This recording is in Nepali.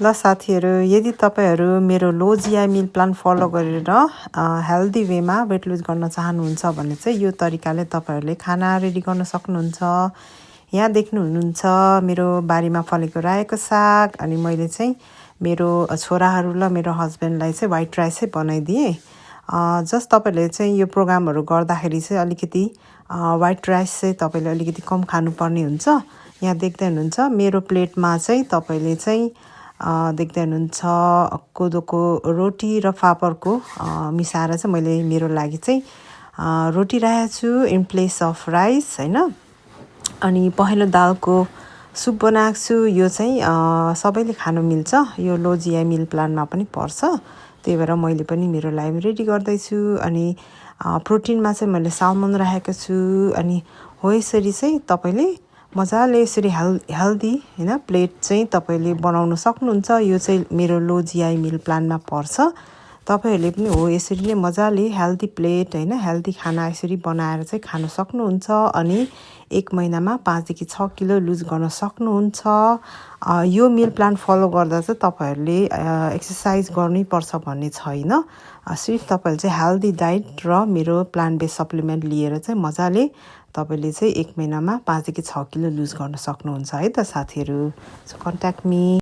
ल साथीहरू, यदि तपाईहरू मेरो लो जिआई मिल प्लान फलो गरेर हेल्दी वेमा वेट लुज गर्न चाहनुहुन्छ भने चाहिँ यो तरिकाले तपाईहरूले खाना रेडी गर्न सक्नुहुन्छ। यहाँ देख्नुहुन्छ मेरो बारीमा फलेको रायोको साग, अनि मैले चाहिँ मेरो छोराहरू र मेरो हस्बेन्डलाई चाहिँ व्हाइट राइसै बनाइदिएँ। जस्ट तपाईँले चाहिँ यो प्रोग्रामहरू गर्दाखेरि चाहिँ अलिकति व्हाइट राइस चाहिँ तपाईँले अलिकति कम खानुपर्ने हुन्छ। यहाँ देख्दै हुनुहुन्छ मेरो प्लेटमा चाहिँ तपाईँले चाहिँ देख्दै हुनुहुन्छ कोदोको रोटी र फापरको मिसाएर चाहिँ मैले मेरो लागि चाहिँ रोटी राखेको छु इन प्लेस अफ राइस हैन। अनि पहेँलो दालको सुप बनाएको छु। यो चाहिँ सबैले खानु मिल्छ, यो लो जिआई मिल प्लानमा पनि पर्छ, त्यही भएर मैले पनि मेरो लागि रेडी गर्दैछु। अनि प्रोटिनमा चाहिँ मैले सालमन राखेको छु। अनि हो यसरी चाहिँ तपाईँले मजाले यसरी हेल्दी हैन प्लेट चाहिँ तपाईँले बनाउन सक्नुहुन्छ। यो चाहिँ मेरो लो जिआई मिल प्लानमा पर्छ। तपाईहरूले पनि हो यसरी नै मजाले हेल्दी प्लेट हैन हेल्दी खाना यसरी बनाएर चाहिँ खान सक्नुहुन्छ। अनि 1 महिनामा 5 देखि 6 किलो लुज गर्न सक्नुहुन्छ। यो मिल प्लान फलो गर्दा चाहिँ तपाईहरूले एक्सर्साइज गर्नै पर्छ भन्ने छैन। सिर्फ तपाईले चाहिँ हेल्दी डाइट र मेरो प्लान्ट बेस्ड सप्लिमेन्ट लिएर चाहिँ मजाले तपाईले चाहिँ 1 महिनामा 5 देखि 6 किलो लुज गर्न सक्नुहुन्छ है त साथीहरू। So contact me.